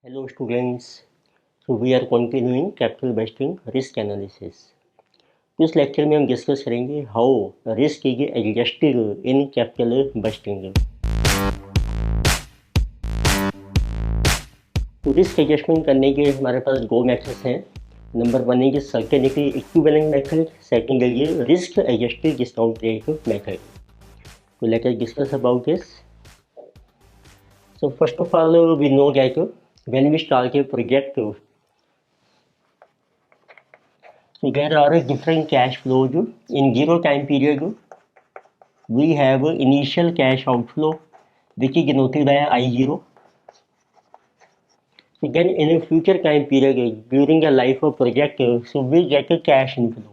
Hello students, so we are continuing capital budgeting risk analysis. तो इस lecture में हम डिस्कस करेंगे how risk is adjusted in capital budgeting. तो risk adjustment करने के हमारे पास दो मेथड्स हैं। नंबर वन है सर्टेनिटी इक्विवेलेंट मेथड, सेकंड है risk adjusted discount rate method. तो let us discuss about this. So first of all, we know that when we start a project, so there are different cash flows. In zero time period, we have initial cash outflow, which is denoted by I0. So then in a future time period, during the life of project, so we get a cash inflow.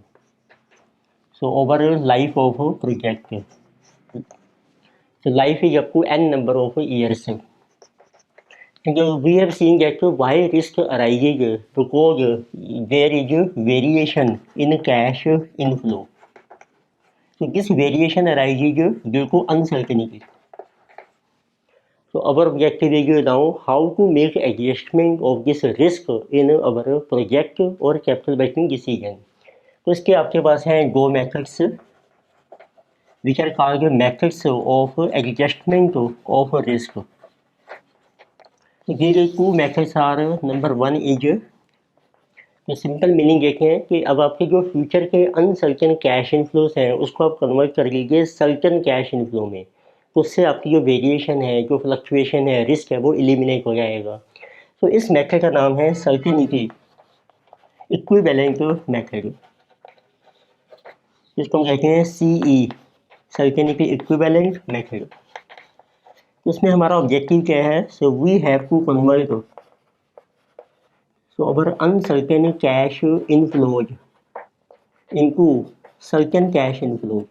So over a life of a project, so life is up to n number of years. And we have seen that why risk arises because there is a variation in cash inflow. So this variation arises due to uncertainty. So our objective is now how to make adjustment of this risk in our project or capital budgeting decision. तो इसके आपके पास हैं दो methods which are called methods of adjustment of risk. These two methods are number one is तो simple meaning देखें कि अब आपके जो फ्यूचर के अनसर्टेन कैश इनफ्लोस हैं उसको आप कन्वर्ट कर लीजिए सर्टेन कैश इनफ्लो में। तो उससे आपकी जो वेरिएशन है, जो फ्लक्चुएशन है, रिस्क है, वो एलिमिनेट हो जाएगा। तो इस मेथड का नाम है सर्टेनिटी इक्विवेलेंट मेथड, जिसको हम कहते हैं CE, सर्टेनिटी इक्विवेलेंट मेथड। इसमें हमारा ऑब्जेक्टिव क्या है? So we have to convert so our uncertain cash inflows into certain cash inflow.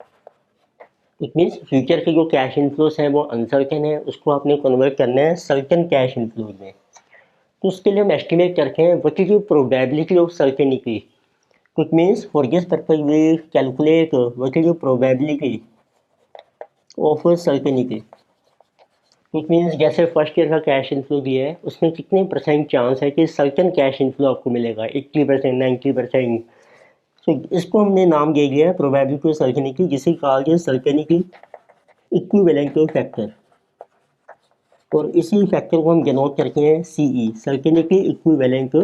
It means future के जो कैश इनफ्लोस हैं वो अनसर्टेन है, उसको आपने कन्वर्ट करना है सर्टेन कैश इनफ्लोज में। तो उसके लिए हम एस्टिमेट करते हैं what is the probability of certainty. It means for this purpose we calculate what is the probability of certainty. It means जैसे फर्स्ट ईयर का कैश इनफ्लो दिया है उसमें कितने परसेंट चांस है कि सर्टेन कैश इनफ्लो आपको मिलेगा, 80%, 90%। तो इसको हमने नाम दे दिया है प्रोबेबिलिटी ऑफ सर्टेनिटी, जिसे कहा गया सर्टेनिटी इक्विवेलेंट फैक्टर। और इसी फैक्टर को हम डिनोट करते हैं CE, certainty equivalent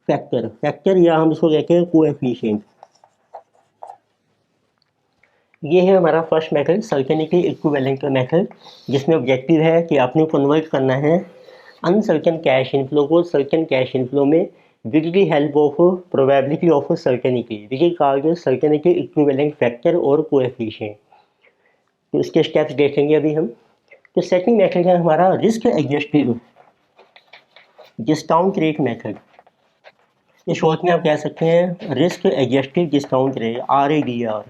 factor. Factor या हम इसको कहते हैं कोएफिशिएंट। ये है हमारा first method certainty equivalent method, जिसमें ऑब्जेक्टिव है कि आपने कन्वर्ट करना है अनसर्टेन कैश इनफ्लो को सर्टेन कैश इनफ्लो में with the help of probability of certainty, which is called certainty equivalent factor और कोएफिशिएंट। तो इसके स्टेप्स देखेंगे अभी हम। तो सेकंड मेथड है हमारा risk adjusted discount rate method. ये शॉर्ट में आप कह सकते हैं risk adjusted discount rate, RADR।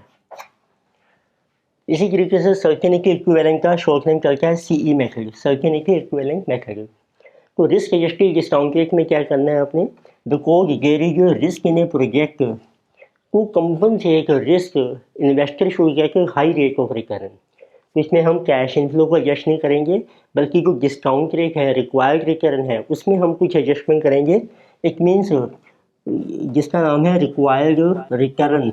इसी तरीके से सर्टेनिटी इक्विवेलेंट का शॉर्ट नेम चलता है CE मेथड, सर्टेनिटी इक्विवेलेंट मेथड। तो रिस्क एडजस्टेड डिस्काउंट रेट में क्या करना है आपने? Because there is risk in a project to compensate risk investor should get high rate of return. तो इसमें हम कैश इनफ्लो को एडजस्ट नहीं करेंगे, बल्कि जो डिस्काउंट रेट है, रिक्वायर्ड रिटर्न है, उसमें हम कुछ एडजस्टमेंट करेंगे। इट मीन्स जिसका नाम है रिक्वायर्ड रिटर्न।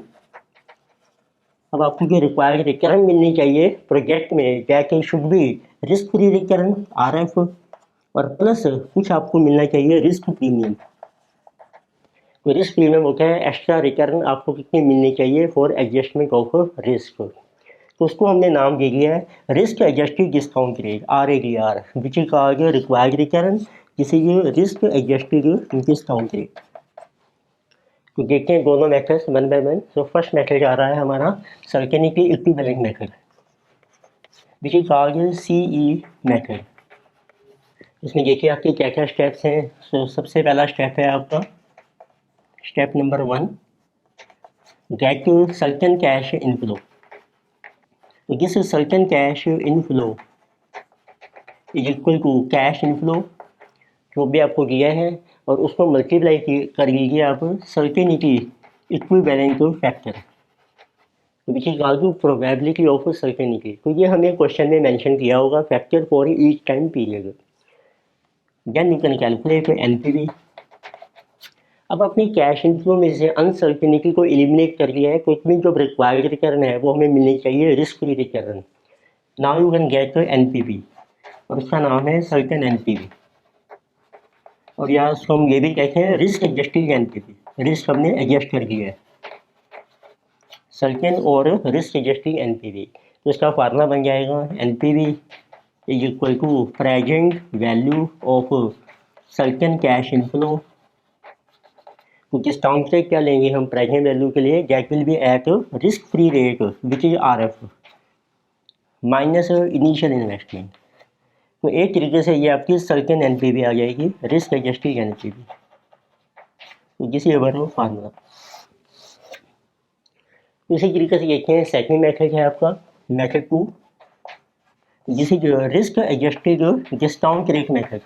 अब आपको जो रिक्वायर्ड रिटर्न मिलनी चाहिए प्रोजेक्ट में, क्या should be risk free return RF, और प्लस कुछ आपको मिलना चाहिए रिस्क प्रीमियम। तो रिस्क प्रीमियम होता है एक्स्ट्रा रिटर्न आपको कितनी मिलनी चाहिए फॉर एडजस्टमेंट ऑफ रिस्क। तो उसको हमने नाम दे दिया है risk adjusted discount rate, RADR, which is called required return, जिसे ये रिस्क एडजस्टेड डिस्काउंट रेट। तो देखते हैं दोनों मेथड्स वन बाय वन। तो फर्स्ट मेथड आ रहा है हमारा certainty equivalent method, which is called CE method. इसमें देखिए आपके क्या क्या स्टेप्स हैं। तो सबसे पहला स्टेप है आपका step number 1, get certain cash inflow. तो this certain cash inflow is equal to cash inflow जो भी आपको दिया है, और उसको मल्टीप्लाई कर लीजिए आप certainty equivalent factor, which is called probability of certainty. तो ये हमें क्वेश्चन में मेंशन किया होगा factor for each time period. Then you can calculate NPV. अब अपनी कैश इनफ्लो में से अनसर्टेनिटी को एलिमिनेट कर लिया है, क्योंकि जो रिक्वायर्ड रिटर्न है वो हमें मिलनी चाहिए risk free return. Now you can get NPV और उसका नाम है सर्टेन एनपीवी, और यहाँ उसको हम ये भी कहते हैं रिस्क एडजस्टेड एनपीवी। रिस्क हमने एडजस्ट कर दिया है, सर्टेन और रिस्क एडजस्टेड एनपीवी। तो इसका फार्मूला बन जाएगा NPV is equal to present value of certain cash inflow. तो डिस्काउंट से क्या लेंगे हम प्रेजेंट वैल्यू के लिए, that will be at risk free rate which is RF minus initial investment. तो एक तरीके से ये आपकी सर्टेन एनपीवी आ जाएगी, रिस्क एडजस्टेड एनपीवी। तो दिस इज अवर फार्मूला। इसी तरीके से देखते हैं सेकंड मेथड है आपका मेथड 2, जिस is risk adjusted discount rate method.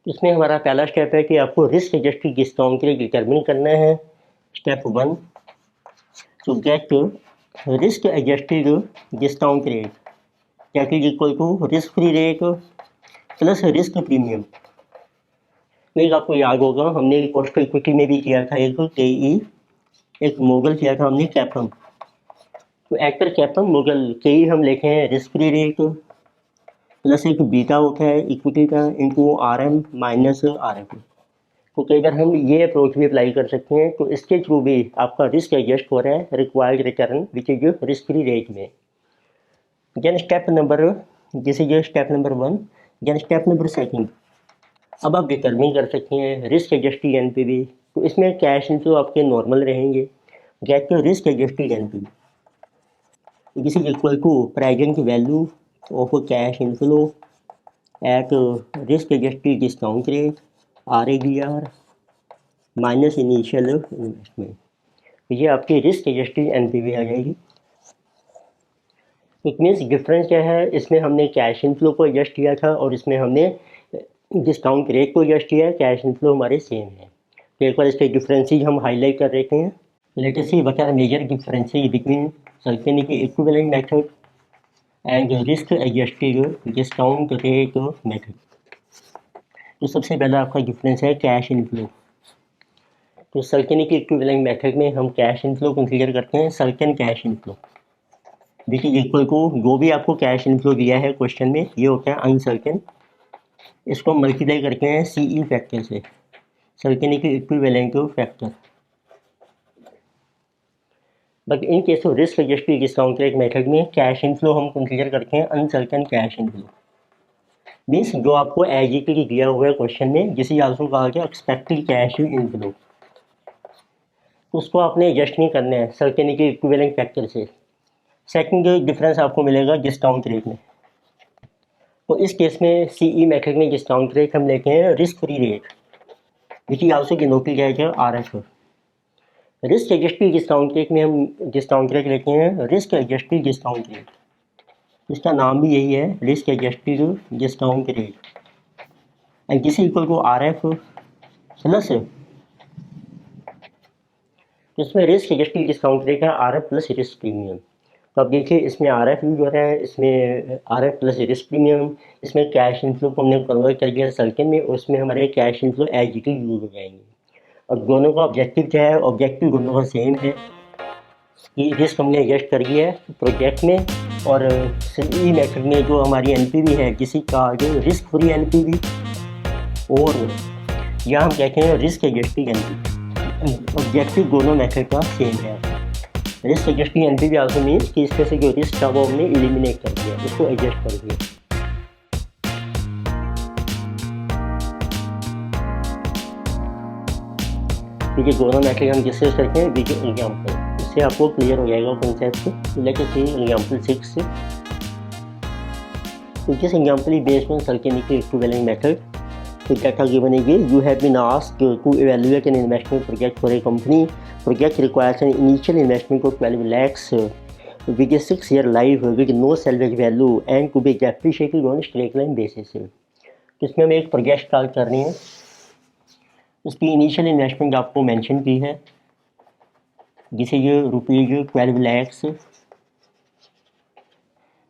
इसमें हमारा पहला स्टेप है कि आपको risk adjusted discount rate determine करना है। Step 1 to get risk adjusted discount rate that is equal to risk free rate plus risk premium. एक आपको याद होगा हमने कॉस्ट इक्विटी में भी किया था, एक केई, एक मोगल किया था हमने कैपम। तो एक्टर कैपम मोगल केई हम लिखे हैं रिस्क फ्री रेट प्लस एक बीटा होता है इक्विटी का into R M minus R F. तो कई बार हम ये अप्रोच भी अप्लाई कर सकते हैं, तो इसके थ्रू भी आपका रिस्क एडजस्ट हो रहा है required return which is risk free rate में। Then step number this is step number 1। Then step number 2 अब आप डिटर्मिन कर सकते हैं रिस्क एडजस्टेड एनपीवी। तो इसमें कैश इनफ्लो आपके नॉर्मल रहेंगे, get risk adjusted NPV this is equal to present value of cash inflow at risk adjusted discount rate R minus initial investment. तो ये आपकी रिस्क एडजस्टेड एनपीवी आ जाएगी। It means difference क्या है, इसमें हमने कैश इनफ्लो को एडजस्ट किया था और इसमें हमने डिस्काउंट रेट को एडजस्ट किया है, कैश इनफ्लो हमारे सेम है। तो एक बार इसके डिफरेंसेस हम हाईलाइट कर देते हैं। Let us see what are major differences between certainty equivalent method and risk adjusted discount rate method. तो सबसे पहला आपका डिफरेंस है कैश इनफ्लो। तो सर्टेनिटी इक्विवेलेंट मेथड में हम कैश इनफ्लो कंसीडर करते हैं certain cash inflow which is equal to जो भी आपको कैश इनफ्लो दिया है क्वेश्चन में, ये होता है अनसर्टेन। इसको मल्टीप्लाई करते हैं सीई फैक्टर से, certainty equivalent factor. But in case of risk adjusted discount rate method में कैश इनफ्लो हम कंसीडर करते हैं अनसर्टेन कैश इनफ्लो। मीन्स जो आपको एज इट इज दिया हुआ है क्वेश्चन में, जिसे आल्सो कहा गया एक्सपेक्टेड कैश इनफ्लो, उसको आपने एडजस्ट नहीं करना है सर्टेनिटी इक्विवेलेंट फैक्टर से। सेकंड डिफरेंस आपको मिलेगा डिस्काउंट रेट में। तो इस केस में सीई मेथड में डिस्काउंट रेट हम लेते हैं risk free rate which is also denoted as RF. Risk adjusted discount rate में हम डिस्काउंट रेट लेते हैं रिस्क एडजस्टेड डिस्काउंट रेट, इसका नाम भी यही है risk adjusted discount rate, and this equal to RF plus, इसमें रिस्क एडजस्टेड डिस्काउंट रेट है आरएफ प्लस रिस्क प्रीमियम। तो अब देखिए इसमें आर एफ यूज हो रहा है, इसमें R F plus risk premium, इसमें कैश इनफ्लो को हमने कन्वर्ट कर दिया सर्टेन में, उसमें हमारे cash inflow as it is use हो जाएंगे। और दोनों का ऑब्जेक्टिव क्या है, ऑब्जेक्टिव दोनों का सेम है कि रिस्क हमने एडजस्ट कर दिया है प्रोजेक्ट में, और ई मेथड में जो हमारी एनपीवी है किसी का जो रिस्क फ्री एनपीवी, और यहाँ हम कहते हैं रिस्क एडजस्टेड एनपीवी। ऑब्जेक्टिव दोनों मेथड का सेम है। Risk adjusted NPV also means कि इसमें से जो रिस्क था वो हमने एलिमिनेट कर दिया, उसको एडजस्ट कर दिया। ठीक है, दोनों मेथड हम डिस्कस करते हैं विद एग्जांपल, इससे आपको क्लियर हो जाएगा कॉन्सेप्ट। लेट अस सी एग्जांपल 6। तो this example is based on certainty equivalent method. So data given is you have been asked to evaluate an investment project for a company. Project requires an initial investment of 12 lakhs with a 6-year life with no salvage value and to be depreciated on straight line basis. तो इसमें हम एक project start कर रहे हैं, उसकी initial investment आपको mention की है जिसे ये rupees 12 lakhs,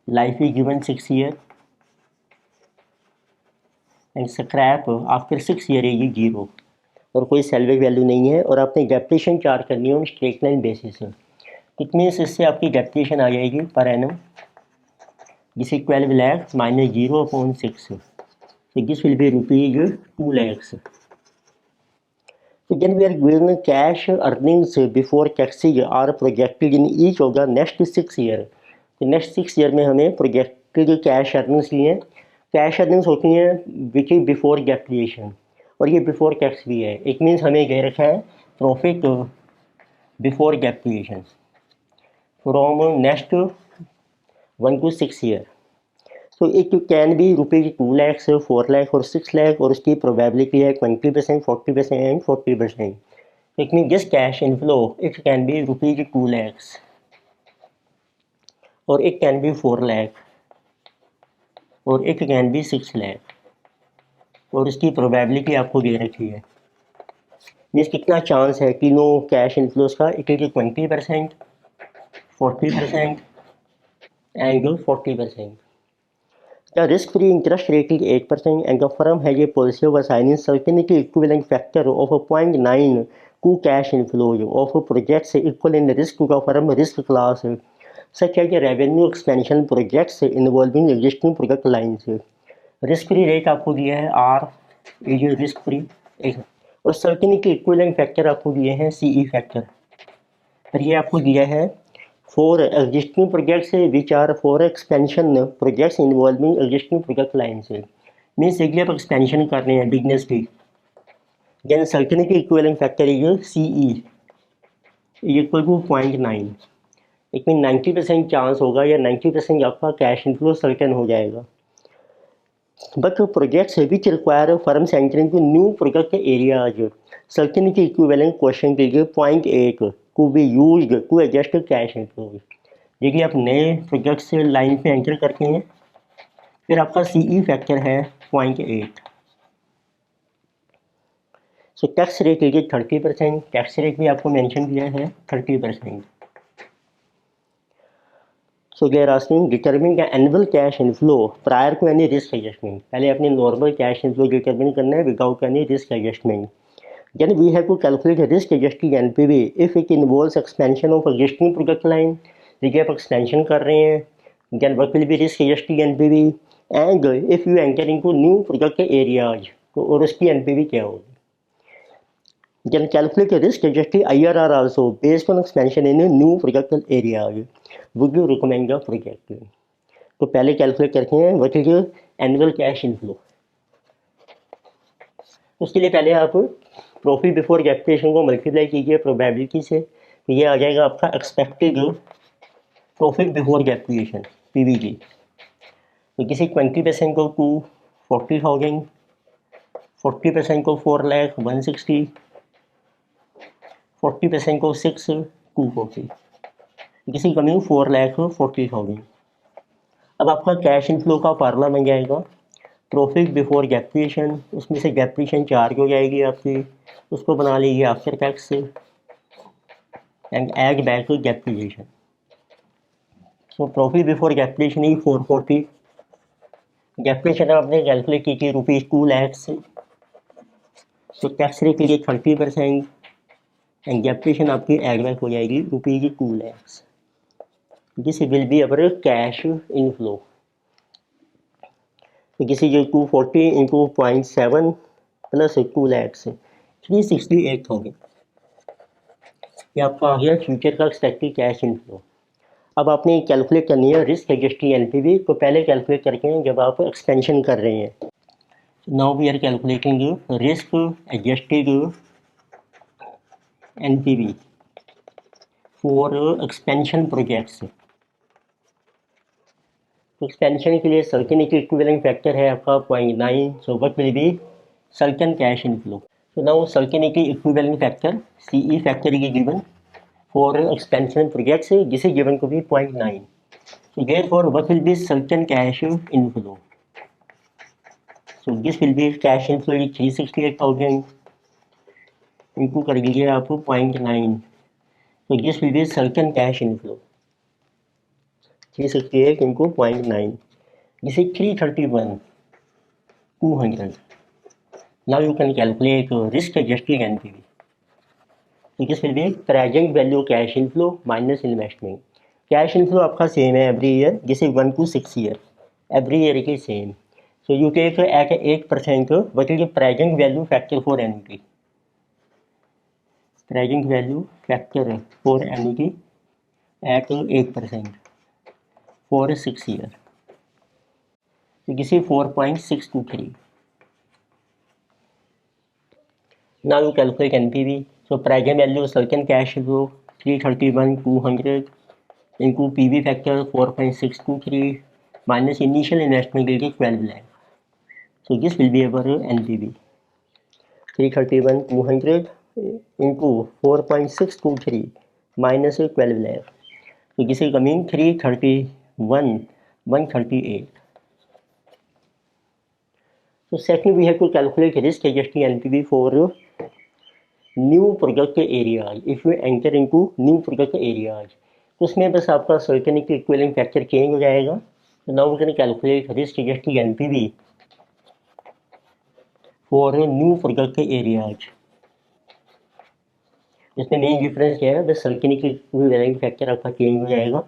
life is given 6 year and scrap after 6 year है ये 0 और कोई सेल्वेज वैल्यू नहीं है और आपने डेप्रिसिएशन चार्ज करनी है ऑन स्ट्रेट लाइन बेसिस है। इट मीन्स इससे आपकी डेप्रिसिएशन आ जाएगी पर एनम जिस 12 lakhs minus 0/6, so this will be rupees 2 lakhs. So then we are given cash earnings before taxes are projected in each of the next 6 year. तो next 6 year में हमें projected cash earnings लिए हैं। Cash earnings होती हैं which is before depreciation और ये before tax भी है। इट मीन्स हमें दे रखा है profit before depreciation from next 1 to 6 year. तो it can be rupees 2 lakhs, 4 lakh और 6 lakh और उसकी प्रोबेबिलिटी है 20%, 40% and 40%। It mean this cash inflow it can be rupees 2 lakhs और इट कैन बी 4 lakh और इट कैन बी 6 lakh और उसकी probability आपको दे रखी है। मीन्स कितना चांस है तीनों कैश इनफ्लोज का। It is 20%, 40% and 40%। The risk-free interest rate is 8% and the firm has a policy of assigning certainty equivalent factor of 0.9 to cash inflows of projects equal in risk to the firm risk class, such as revenue expansion projects involving existing product lines. Risk-free rate आपको दिया है R is risk-free और certainty equivalent factor आपको दिए हैं CE factor। और ये आपको दिया है for existing projects which are for expansion projects involving existing product lines। Means एक आप एक्सपेंशन कर रहे हैं बिजनेस की, then certainty equivalent factor is CE equal to 0.9। It mean 90% chance होगा या 90% आपका कैश इनफ्लो सर्टेन हो जाएगा। But projects which require firms entering to new product areas certainty equivalent question के लिए 0.8 to be used to adjust cash inflows. देखिए आप नए प्रोजेक्ट से लाइन पे एंटर करते हैं फिर आपका CE फैक्टर है 0.8। सो टैक्स रेट लीजिए 30%, टैक्स रेट भी आपको मेंशन किया है 30%। So they are asking determine the annual cash inflow prior to any risk adjustment. पहले अपने नॉर्मल कैश इनफ्लो डिटरमिन करना है without any risk adjustment. Then we have to calculate risk adjusted NPV if it involves expansion of existing product line। देखिए आप expansion कर रहे हैं then what will be risk adjusted NPV and if you enter into new product areas तो और उसकी NPV क्या होगी। then calculate risk adjusted IRR also based on expansion in new product areas would you recommend the project। तो पहले calculate करते हैं what is annual cash inflow। उसके लिए पहले आप प्रॉफिट बिफोर डेप्रिसिएशन को मल्टीप्लाई कीजिए प्रोबेबिलिटी से, तो ये आ जाएगा आपका expected profit before depreciation PBT। तो किसी 20% को 240,000, 40% को 4 लाख 160, 40% को 6 240, किसी कमी 4 लाख 40,000। अब आपका कैश इनफ्लो का फार्मूला बन जाएगा प्रॉफिट बिफोर डेप्रिसिएशन, उसमें से डेप्रिसिएशन चार्ज हो जाएगी आपकी, उसको बना लीजिए after tax and add back to depreciation. So profit before depreciation ही 440, डेप्रिसिएशन आपने कैलकुलेट की थी rupees 2 lakhs। So tax rate के लिए 30% एंड डेप्रिसिएशन आपकी ऐड बैक हो जाएगी rupees 2 lakhs। This will be our cash inflow. तो किसी जो 240 इंटू 0.7 प्लस 2 lakhs 368,000 ये आपका आ गया फ्यूचर का एक्सपेक्टेड कैश इनफ्लो। अब आपने कैलकुलेट करनी है रिस्क एडजस्टेड NPV। तो पहले कैलकुलेट करके हैं जब आप एक्सपेंशन कर रहे हैं। Now we are calculating risk adjusted NPV for expansion projects. Expansion के लिए सर्टेनिटी इक्विवेलेंट फैक्टर है आपका 0.9। So what will be certain cash inflow. So now certainty equivalent factor CE factor is given for expansion projects जिसे given को भी 0.9। So therefore what will be certain cash inflow. So this will be cash inflow 368,000 इनको कर लीजिए आप 0.9। So this will be certain cash inflow 368 इनको 0.9 जिसे 331 200। Now you can calculate risk-adjusted NPV. So this will be present value cash inflow minus investment. Cash inflow आपका same है every year, जैसे 1 to 6 year. Every year it is same. So you take at 8% what is the present value factor for annuity. Present value factor for annuity at 8% for 6 year. So this is 4.623. Now you calculate NPV. So present value certain cash flow 331 200 into PV factor 4.623 minus initial investment will be 12 lakh. So this will be our NPV. 331 200 into 4.623 minus 12 lakh. So this is coming 331 138. So second we have to calculate risk adjusted NPV for new product areas. If you enter into new product areas, तो उसमें बस आपका certain equivalent factor change हो जाएगा. So now we can calculate risk adjusted NPV for new product areas. इसमें main difference क्या है, बस सर्टेन इक्विवेलेंट फैक्टर आपका चेंज हो जाएगा.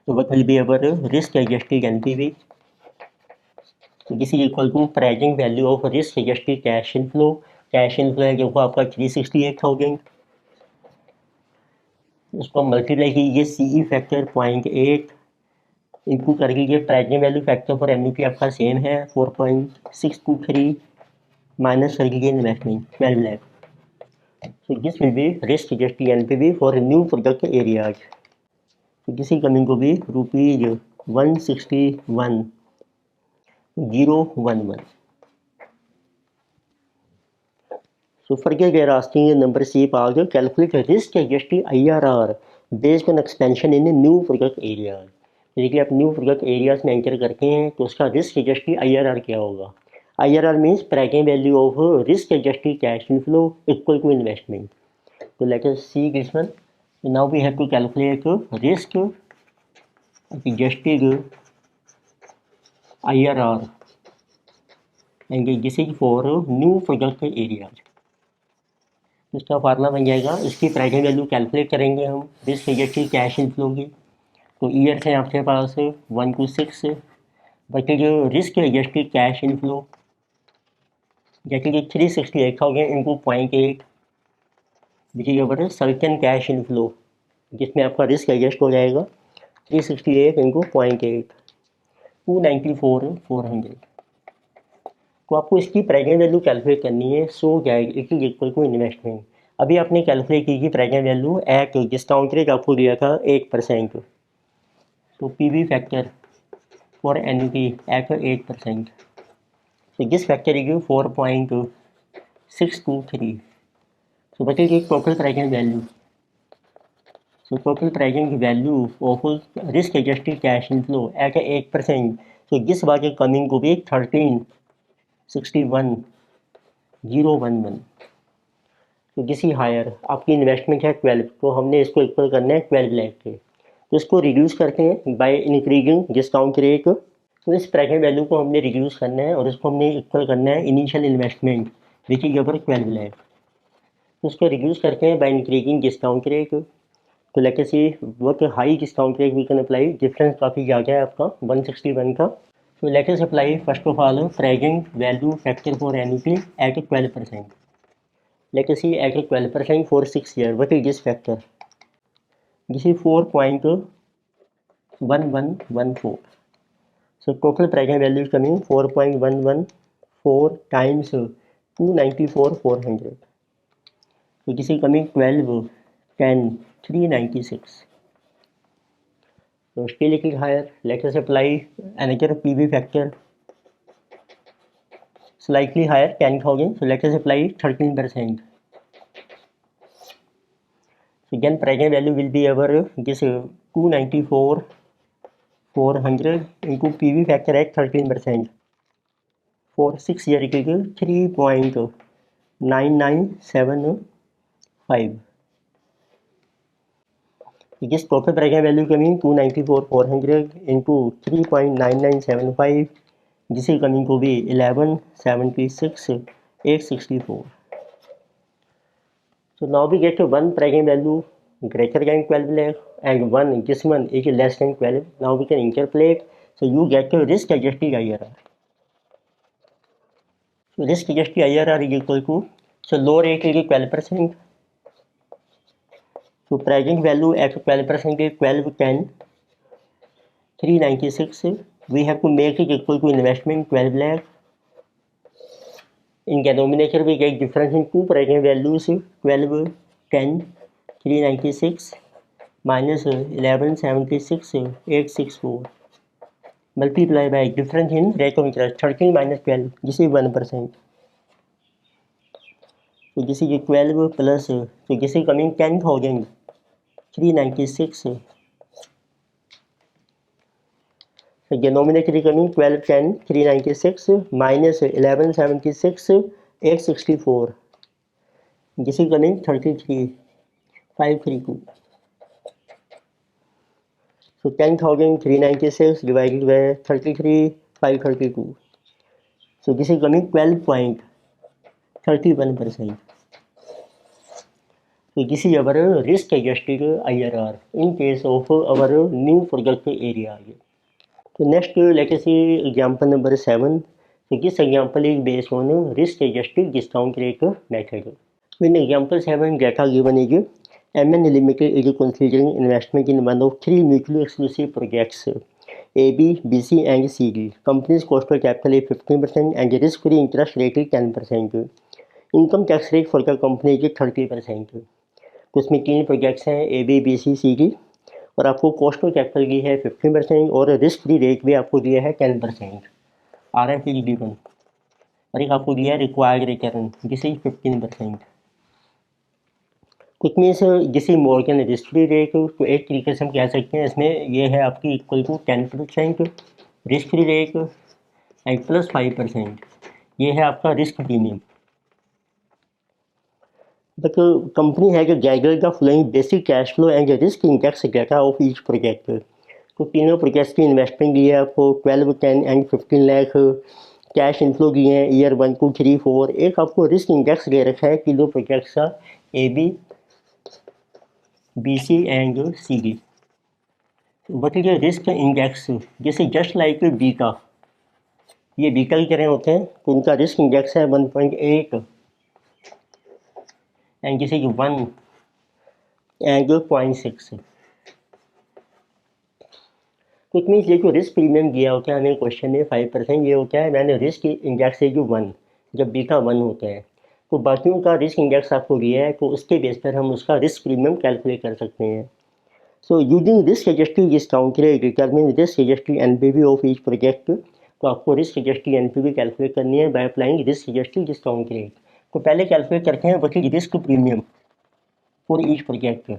तो what will be our risk adjusted NPV? This is equal to present value of risk adjusted cash inflow. Cash inflow है जो आपका 368,000. उसको मल्टीप्लाई कीजिए CE फैक्टर 0.8 इनटू कर लीजिए present value factor for annuity आपका सेम है 4.623 माइनस कर लीजिए investment 12 lakh. So this will be risk adjusted NPV for new product areas. This is coming to be ₹161,011. So further they are asking number C part calculate risk adjusted IRR based on expansion in new product areas. देखिए आप new product areas में enter करते हैं तो उसका risk adjusted IRR क्या होगा. IRR means present value of risk adjusted cash inflow equal to investment. तो let us see this one. Now we have to calculate risk adjusted IRR and this is for new product areas. इसका formula बन जाएगा, इसकी present value calculate करेंगे हम risk adjusted cash inflow की. तो year है आपके पास 1 to 6 बल्कि जो रिस्क एडजस्टेड कैश इनफ्लो जैसे कि 368,000 इंटू 0.8 देखिए बड़े सर्टेन कैश इनफ्लो जिसमें आपका रिस्क एडजस्ट हो जाएगा 368 इंटू 0.8 294,400. तो आपको इसकी प्रेजेंट वैल्यू कैलकुलेट करनी है. सो जाएगी it is equal to investment. अभी आपने कैलकुलेट की present value at discount rate आपको दिया था 8%. तो PV factor for annuity at 8%. So this factor is 4.623. So what is the total present value? So total present value of risk adjusted cash inflow at 8%. So this was coming to be 1361,011. तो this is higher. आपकी investment है 12 तो हमने इसको equal करना है 12 लाख के. तो इसको रिड्यूस करते हैं बाय इंक्रीजिंग डिस्काउंट रेट. तो इस प्रेजेंट वैल्यू को हमने रिड्यूस करना है और इसको हमने इक्वल करना है initial investment which is over 12 lakh. तो उसको रिड्यूस करते हैं बाय इंक्रीजिंग डिस्काउंट रेट. तो let us see what high discount rate we can apply. Difference काफ़ी ज़्यादा है आपका 161 का. तो let us apply first of all present value factor for annuity at 12%. Let us see at 12% for 6 years. What is this factor? This is 4.1114. So total present value is coming 4.114 times 294,400. So this is coming 12, 10, 396. So still it is higher. Let us apply another PV factor. Slightly higher 10,000. So let us apply 13%. So again present value will be our this 294,400 into PV factor at 13%. For 6 years it is 3.9975. So this total present value coming 294,400 into 3.9975. This is coming to be 1176 864. So now we get 1 present value greater than 12 lakh and this one is less than 12. Now we can interpolate. So you get risk adjusted IRR. So risk adjusted IRR is equal to, so low rate is 12%. So present value at 12% is 1210, 396. We have to make it equal to investment 12 lakh. In denominator we get difference in two present values, 12 10 396 minus 1176 864 multiply by difference in rate of interest 13 minus 12, this is 1%. So this is 12 plus, so this is coming 10,000 396. So denominator is coming 12 10 396 minus 1176 864, this is coming 33 532. So 10,396 divided by 33 532. So this is coming 12.31%. So this is our risk adjusted IRR in case of our new project area. So next let us see example number 7. So this example is based on risk adjusted discount rate method. So in example 7, data given is MN Limited is considering investment in one of three mutually exclusive projects, AB, BC and CD. Company's cost of capital is 15% and risk-free interest rate is 10%. Income tax rate for the company की 30%. तो उसमें तीन projects हैं AB, BC, CD और आपको cost of capital की है 15% और रिस्क फ्री रेट भी आपको दिया है 10%. RF is given और एक आपको दिया है रिक्वायर्ड रिटर्न, दिस इज 15%. कुछ मीन्स जिस मॉर्गन रिस्क फ्री रेट, तो एक तरीके से हम कह सकते हैं इसमें ये है आपकी equal to 10% risk free rate and plus 5% ये है आपका risk premium. The company has gathered the following basic cash flow and risk index data of each project. तो तीनों प्रोजेक्ट्स की इन्वेस्टमेंट दी है आपको 12, 10 एंड 15 लाख. कैश इनफ्लो दिए हैं ईयर 1, 2, 3, 4. एक आपको रिस्क इंडेक्स दे रखा है तीनों प्रोजेक्ट्स का AB, BC and CD. But ये रिस्क इंडेक्स जैसे जस्ट लाइक बीटा, ये बीटा की तरह होते हैं, तो उनका रिस्क इंडेक्स है 1.8 एंड जैसे 1 एंड 0.6. तो इट मीन्स ये जो रिस्क प्रीमियम दिया होता है हमें क्वेश्चन में 5%, ये होता है मैंने रिस्क इंडेक्स है जो 1, जब बीटा 1 होता है. तो बाकियों का रिस्क इंडेक्स आपको दिया है, तो उसके बेस पर हम उसका रिस्क प्रीमियम कैलकुलेट कर सकते हैं. So using risk adjusted discount rate determine risk adjusted NPV of each project. तो आपको रिस्क एडजस्टेड एनपीवी कैलकुलेट करनी है by applying risk adjusted discount rate. तो पहले कैलकुलेट करते हैं what is risk premium for each project.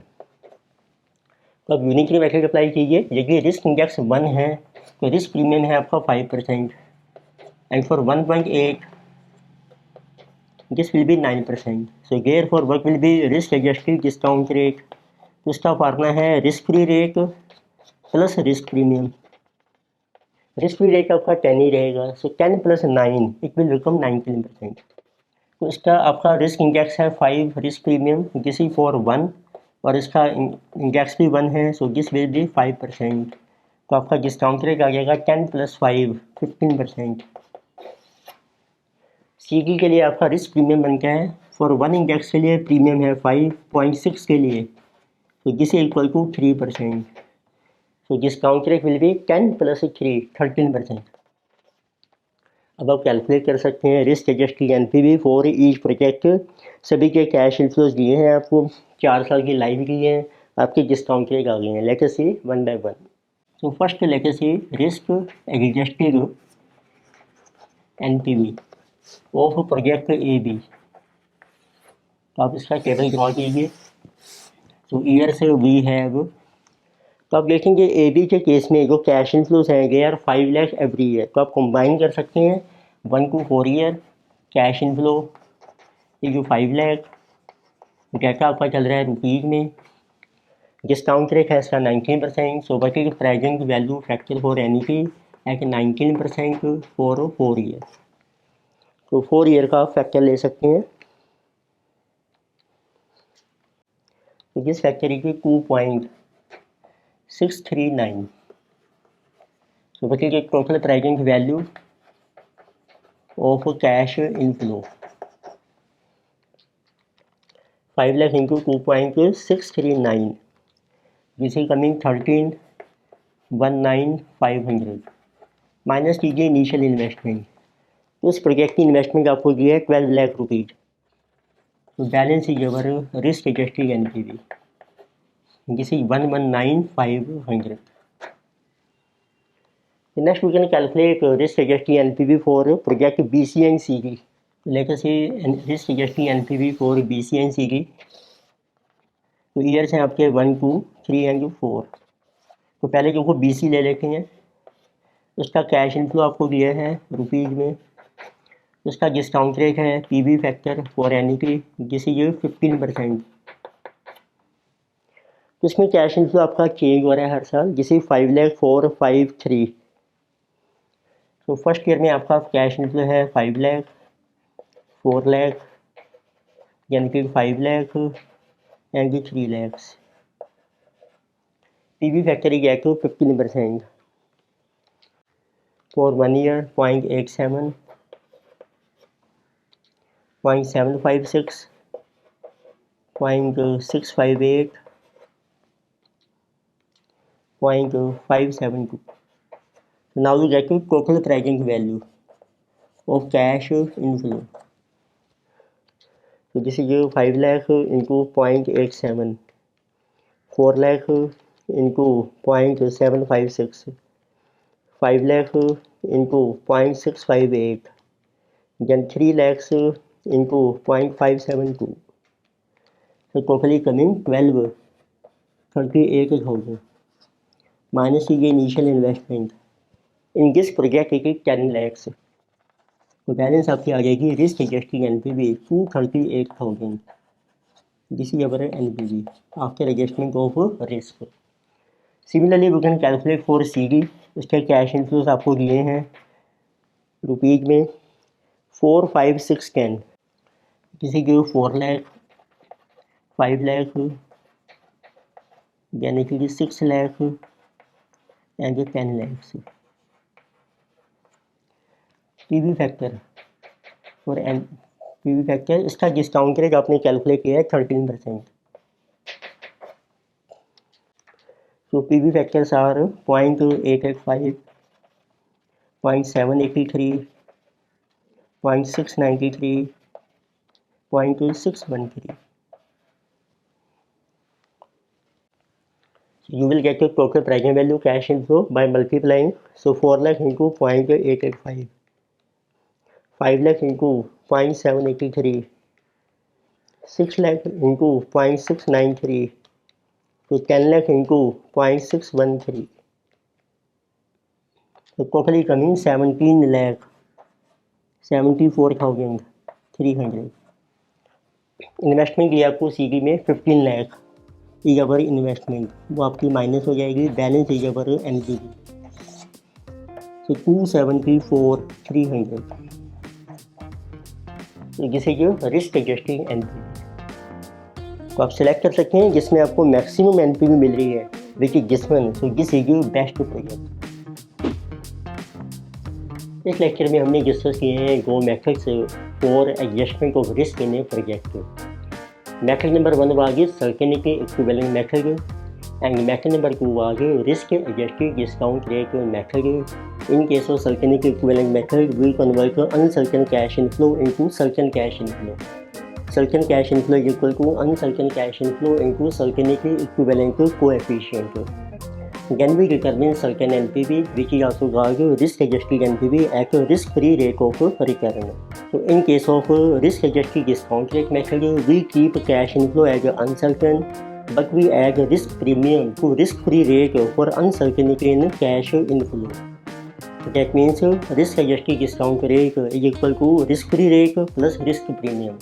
तो अब यूनिटरी मेथड अप्लाई कीजिए. यदि रिस्क इंडेक्स 1 है तो रिस्क प्रीमियम है आपका 5% and for 1.8 this will be 9%. So therefore what will be risk adjusted discount rate. तो इसका फार्मूला है risk free rate plus risk premium. Risk free rate आपका 10 ही रहेगा, so 10 plus 9 it will become 19%. तो इसका आपका रिस्क इंडेक्स है 5, risk premium this is for 1 और इसका इंडेक्स भी 1 है, सो दिस विल बी 5%. तो आपका डिस्काउंट रेट आ जाएगा 10 प्लस 5 15%. CD के लिए आपका रिस्क प्रीमियम बनता है फॉर 1 इंडेक्स के लिए प्रीमियम है 5.6 के लिए, तो दिस इज इक्वल टू 3%. तो discount rate will be 10 plus 3 13%. अब आप कैलकुलेट कर सकते हैं risk adjusted NPV for each project. सभी के कैश इनफ्लोज दिए हैं आपको, 4 साल की लाइफ की हैं, आपके डिस्काउंट रेट आ गए हैं. Let us see one by one. So first let us see risk adjusted NPV of project AB. तो आप इसका टेबल ड्रॉ कीजिए. तो ईयर से वी हैव, तो आप देखेंगे AB के केस में जो कैश इनफ्लोज हैं they are 5 lakh every year. तो आप कंबाइन कर सकते हैं 1 to 4 ईयर. कैश इनफ्लो ये जो 5 लाख, डाटा आपका चल रहा है रुपीज़ में. डिस्काउंट रेट है इसका 19%. So but is present value factor for NP at 19% for 4 year. तो 4 ईयर का आप फैक्टर ले सकते हैं। तो this factor is 2.639। So what is the total present value of cash inflow? 5 lakh into 2.639. This is coming 13,19,500 minus कीजिए initial investment. तो इस प्रोजेक्ट की इन्वेस्टमेंट आपको दी है 12 लाख रुपीज़। तो balance is your risk adjusted NPV, this is 11,9,500। Next we can calculate risk adjusted NPV for project BC and CD. Let us say risk adjusted NPV for BC and CD. तो years हैं आपके 1, 2, 3 and 4। तो पहले जो BC ले लेते हैं, उसका कैश इनफ्लो आपको दिया है रुपीज़ में। उसका डिस्काउंट रेट है PV फैक्टर फॉर एन्युटी, जिसे ये 15%। तो इसमें कैश इनफ्लो आपका चेंज हो रहा है हर साल, जिसे 5,04,53। तो फर्स्ट ईयर में आपका कैश इनफ्लो है 5 लाख, 4 लाख, यानी कि 5 lakh and 3 lakhs। PV factor is active 15%। For 1 year 0.87, 0.756, 0.658, 0.572। Now you get to total present value of cash inflow. So this is 5 lakh into 0.87, 4 lakh into 0.756, 5 lakh into 0.658, then 3 lakhs into 0.572. So totally coming 38,000 minus the initial investment. In this project की 10 lakhs। तो balance आपकी आ जाएगी risk adjusted NPV 238,000। This is our NPV after adjustment of risk. Similarly we can calculate for CD. उसके cash inflows आपको दिए हैं rupees में 4, 5, 6, 10। किसी के 4 लाख, 5 लाख, यानी कि 6 lakh and 10 lakhs। PV factor और PV फैक्टर, इसका डिस्काउंट रेट आपने कैलकुलेट किया है 13%। तो PV factors are 0.885, 0.783, 0.693, 0.613। You will get your total present value cash inflow by multiplying. So 4 lakh into 0.885, 5 lakh into 0.783, 6 lakh into 0.693, तो 10 lakh into 0.613। तो totally coming 17,74,300। Investment दिया आपको CD में 15 लाख इज अवर इन्वेस्टमेंट, वो आपकी माइनस हो जाएगी। Balance is our NPV, तो 274,300। जिसे जो रिस्क एडजस्टेड NPV तो आप सिलेक्ट कर सकते हैं जिसमें आपको मैक्सिमम NPV मिल रही है, which is this one. So this is your best project. इस लेक्चर में हमने डिस्कस किए हैं 2 methods for adjustment of risk in a project. Method number 1 was certainty equivalent method and method number 2 was risk adjusted discount rate method. In case of certainty equivalent method, we convert uncertain cash inflow into certain cash inflow. Certain cash inflow is equal to uncertain cash inflow into certainty equivalent coefficient. Then we determine certain NPV, which is also called risk adjusted NPV at a risk free rate of return. So in case of risk adjusted discount rate method, we keep cash inflow as uncertain, but we add risk premium to risk free rate for uncertainty in cash inflow. That means risk adjusted discount rate is equal to risk free rate plus risk premium.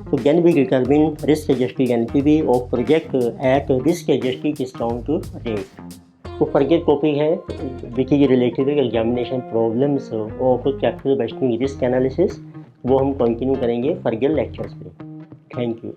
So then we determine risk adjusted NPV of project at risk adjusted discount rate. तो further topic है which is related examination problems of capital budgeting risk analysis. वो हम continue करेंगे further lectures में। Thank you.